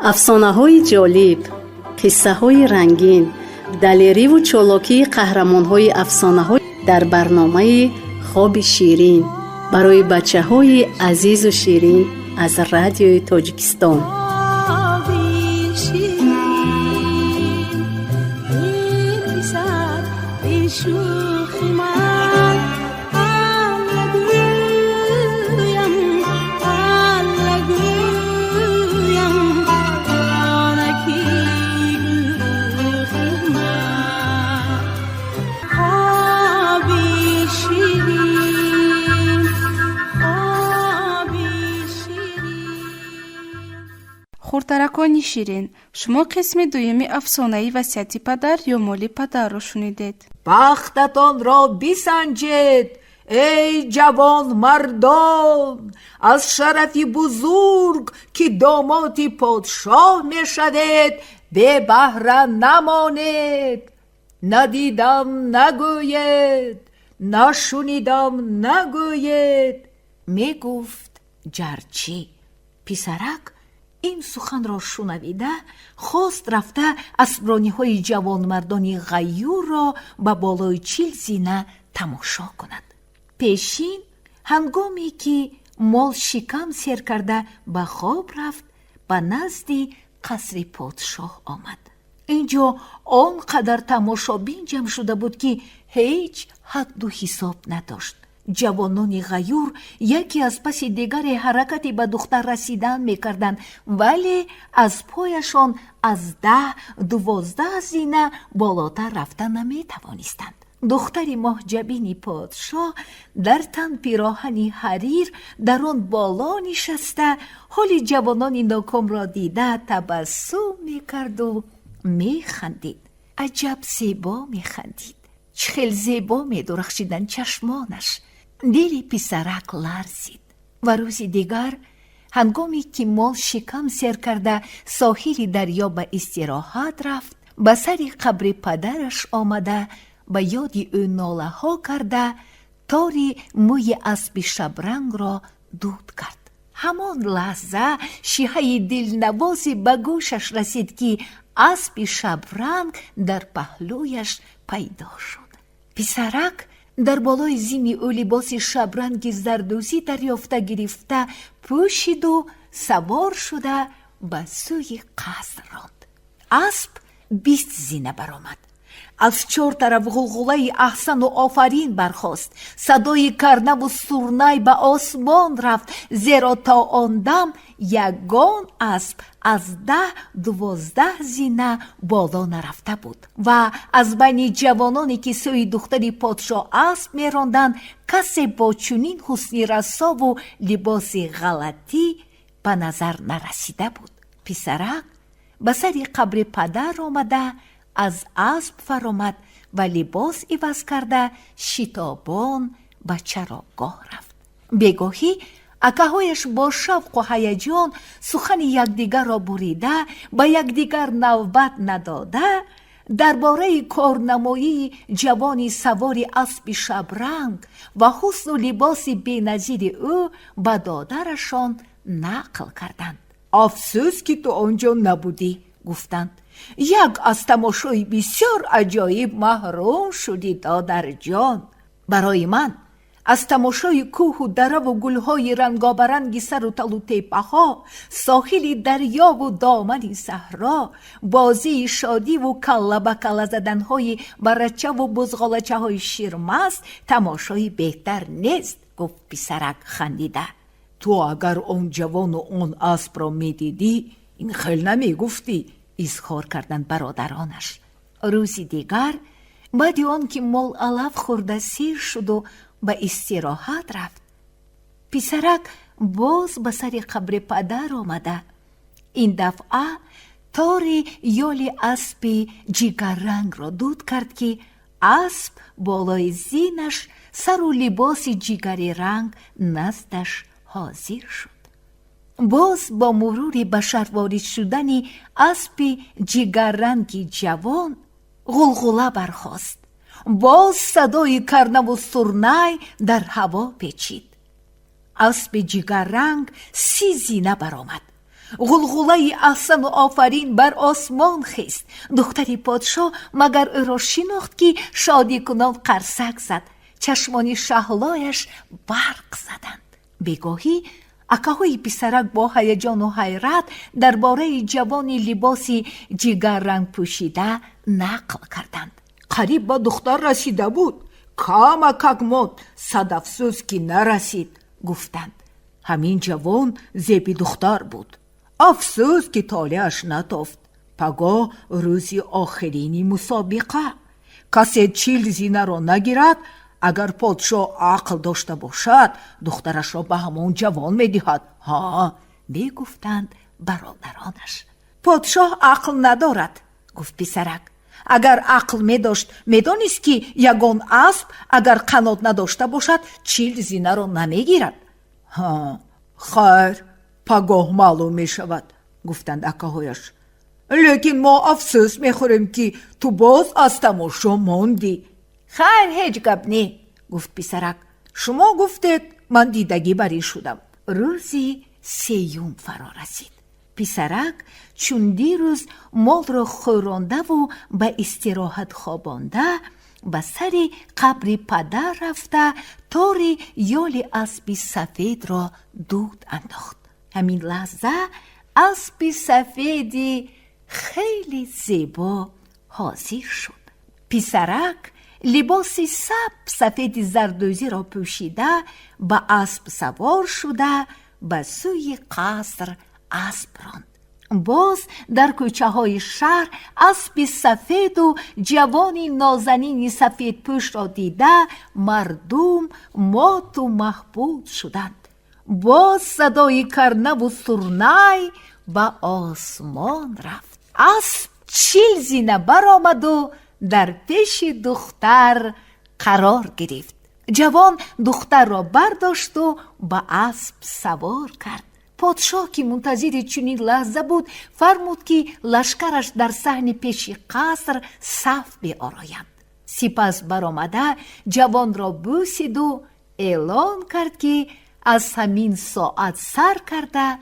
افسانه‌های جالب، قصه‌های رنگین، دلیری و چالاکی قهرمان‌های افسانه‌های در برنامه خواب شیرین برای بچه‌های عزیز و شیرین از رادیوی تاجیکستان. خورترکانی شیرین، شما قسم دویمی افسانه‌ای وصیت پدر یا مال پدر را شنیدید. بختتان را بسنجید ای جوان مردان، از شرفی بزرگ که داماد پادشاه می شوید به بهره نمانید. ندیدم نگوید، نشنیدم نگوید، می گفت جرچی. پسرک این سخن را شنویده خواست رفته اسبرانی‌های جوانمردانی غیور را به بالای چیل زینه تماشا کند. پیشین هنگامی که مال شکم سیر کرده به خواب رفت، به نزد قصر پادشاه آمد. اینجا آنقدر تماشابین جمع شده بود که هیچ حد و حساب نداشت. جوانان غیور یکی از پس دیگری حرکتی به دختر رسیدن میکردند، ولی از پایشان از 10-12 زینه بالاتر رفتن نمیتوانستند. دختری محجبین پادشاه در تن پیراهنی حریر در آن بالا نشسته، حال جوانان ناکام را دیده تبسم میکرد و میخندید. عجب زیبا میخندید، چه خیلی زیبا میدرخشیدن چشمانش. دل پسرک لرزید و روز دیگر هنگامی که مال شکم سیر کرده ساحل دریا به استراحت رفت، به سر قبر پدرش آمده به یاد او ناله ها کرده تاری موی اسب شبرنگ را دود کرد. همان لحظه شیهه دلنوازی به گوشش رسید که اسب شبرنگ در پهلویش پیدا شد. پسرک در بالای زین او لباس شبرنگ زردوزی دریافته گرفته پوشید و سوار شده به سوی قصر راند. اسب 20 زینه برآمد. از 4 طرف غلغله احسن و آفرین برخاست. صدای کرنه و سرنای به آسمان رفت، زیرا تا آن دم یگان اسب از 10-12 زینه بالا نرفته بود و از بین جوانانی که سوی دختری پادشاه اسب می راندند کسی با چنین حسن رسا و لباس غلطی به نظر نرسیده بود. پسرک به سر قبر پدر آمده از اسب فرامد و لباس عوض کرده شتابان به چراگاه رفت. بگاهی اکهایش با شوق و هیجان سخن یکدیگر را بریده به یکدیگر نوبت نداده درباره کارنمایی جوانی سواری اسب شبرنگ و حسن و لباس بی‌نظیر او به دادرشان نقل کردند. افسوس که تو آنجا نبودی، گفتند. یک از تماشای بسیار عجایب محروم شدی دادر جان. برای من از تماشای کوه و دره و گلهای رنگابرنگ سر و تل و تپه ها، ساحل دریا و دامن صحرا، بازی شادی و کله به کله زدن های برچه و بزغالچه های شیرمست تماشای بهتر نیست، گفت پسرک خندیده. تو اگر آن جوان و آن اسب را می دیدی این خیلی نمی گفتی، اظهار کردند برادرانش. روزی دیگر بعد آن که مال علف خورده سیر شد و به استراحت رفت، پسرک باز به سر قبر پدر آمده. این دفعه تاری یال اسب جگر رنگ را دود کرد که اسب بالای زینش سر و لباس جگری رنگ نزدش حاضر شد. باز با مرور بشر وارد شدن اسب جگررنگی جوان غلغله برخاست. باز صدای کرنه و سرنای در هوا پیچید. اسب جگررنگ 30 زینه برآمد. غلغله احسن و آفرین بر آسمان خیست. دختری پادشاه مگر او را شناخت که شادی کنان قرصک زد. چشمانی شهلایش برق زدند. بگاهی اکاهای پسرک با هیجان و حیرت درباره جوانی لباسی جگر رنگ پوشیده نقل کردند. قریب با دختر رسیده بود. کامک ماند، صد افسوس که نرسید، گفتند. همین جوان زیبی دختر بود. افسوس که طالعش نتافت. پگاه روزی آخرینی مسابقه. کسی 40 زینه را نگیرد. اگر پادشاه عقل داشته باشد دخترش را به همان جوان میدهد. ها، میگفتند برادرانش. پادشاه عقل ندارد، گفت پسرک. اگر عقل میداشت میدانست که یگان اسب اگر قنات نداشته باشد 40 زینه را نمیگیرد. ها، خیر، پگاه معلوم میشود، گفتند اکاهایش. لیکن ما افسوس میخوریم که تو باز از تماشا ماندی. خیر، هیچ گپ نی، گفت پسرک. شما گفتید، من دیدگی بری شدم. روزی 3 فرا رسید. پسرک چون دیروز مال را خورانده و به استراحت خوابانده به سر قبر پدر رفته تاری یال اسب سفید را دود انداخت. همین لحظه اسب سفیدی خیلی زیبا حاضر شد. پسرک لباسی سفید زردوزی را پوشیده به اسب سوار شده به سوی قصر اسب راند. باز در کوچه های شهر اسب سفید و جوانی نازنین سفید پوش را دیده مردم مات و محبود شدند. باز صدای کرنه و سرنای به آسمان رفت. اسب 40 زینه برآمد و در پیش دختر قرار گرفت. جوان دختر را برداشت و به اسب سوار کرد. پادشاه که منتظر چنین لحظه بود فرمود که لشکرش در صحن پیش قصر صف بیارایند. سپس برآمده جوان را بوسید و اعلان کرد که از همین ساعت سر کرده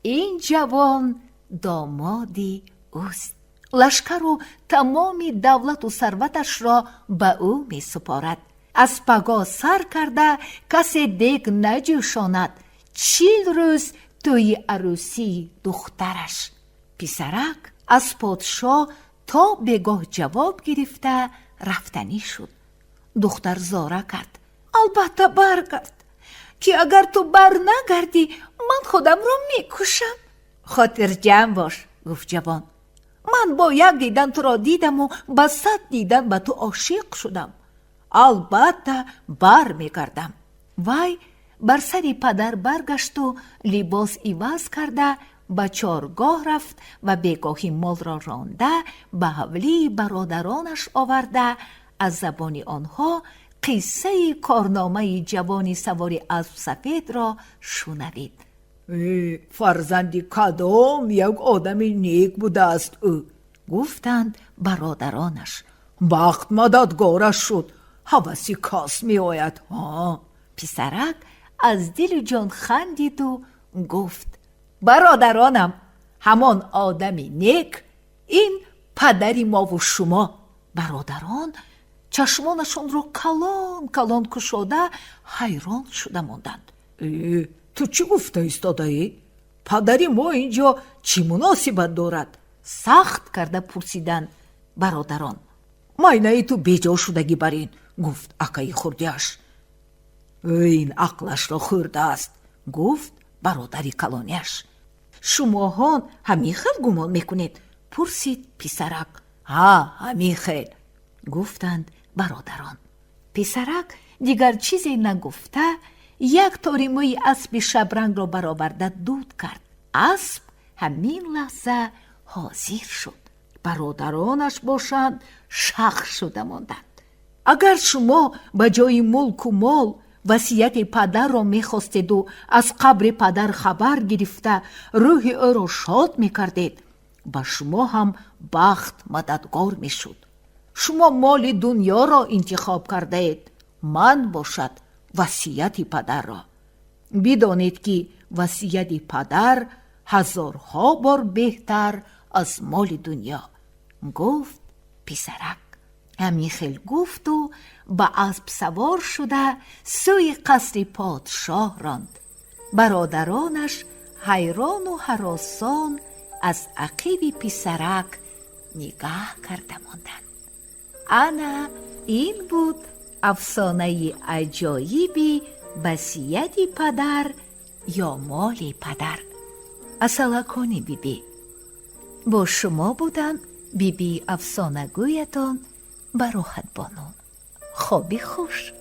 این جوان دامادی اوست. لشکر و تمام دولت و ثروتش را به او می سپارد. از پگاه سر کرده کسی دیگ نجوشاند. 40 روز توی عروسی دخترش. پسرک از پادشاه تا بگاه جواب گرفته رفتنی شد. دختر زاره کرد. البته برگرد، که اگر تو بر نگردی من خودم را میکشم. خاطر جمع باش، گفت جوان. من با 1 دیدن تو را دیدم و با 100 دیدن به تو عاشق شدم. البته بر میگردم. وای بر سر پدر برگشت و لباس عوض کرده به چارگاه رفت و بگاهی مال را رانده به حولی برادرانش آورده از زبان آنها قصه کارنامه جوانی سواری اسب سفید را شنوید. فرزندی کدام یک آدم نیک بوده است او، گفتند برادرانش. بخت مددگارش شد، هوسی کاس می آید. پسرک از دل جان خندید و گفت برادرانم، همان آدمی نیک این پدری ما و شما. برادران چشمانشون رو کلان کلان کشاده حیران شده ماندند. تو چی گفته ایستاده ای؟ پدری ما اینجا چی مناسبت دارد؟ سخت کرده پرسیدن برادران. ماینه تو بیجا شدگی برین، گفت اکای خردیش. این عقلش را خورده است، گفت برادری کلانیش. شماها همین خیل گمان میکنید؟ پرسید پسرک. همین خیل، گفتند برادران. پسرک دیگر چیزی نگفته یک تاری موی اسب شبرنگ را برآورده دود کرد. اسب همین لحظه حاضر شد. برادرانش باشند شخ شده ماندند. اگر شما به جای ملک و مال وصیت پدر را میخواستید و از قبر پدر خبر گرفته روح او را شاد میکردید، با شما هم بخت مددگار میشد. شما مال دنیا را انتخاب کرده اید، من باشد وصیت پدر را. بدانید که وصیت پدر 1000ها بار بهتر از مال دنیا. گفت پسرک. همیخیل گفت و به اسب سوار شده سوی قصر پادشاه راند. برادرانش حیران و هراسان از عقیب پسرک نگاه کرده ماندند. انا این بود افسانه عجایبی وصیت پدر یا مال پدر. اصلکانی بیبی. با شما بودن بیبی افسانه گویتان براحت بانو. خوابی خوش.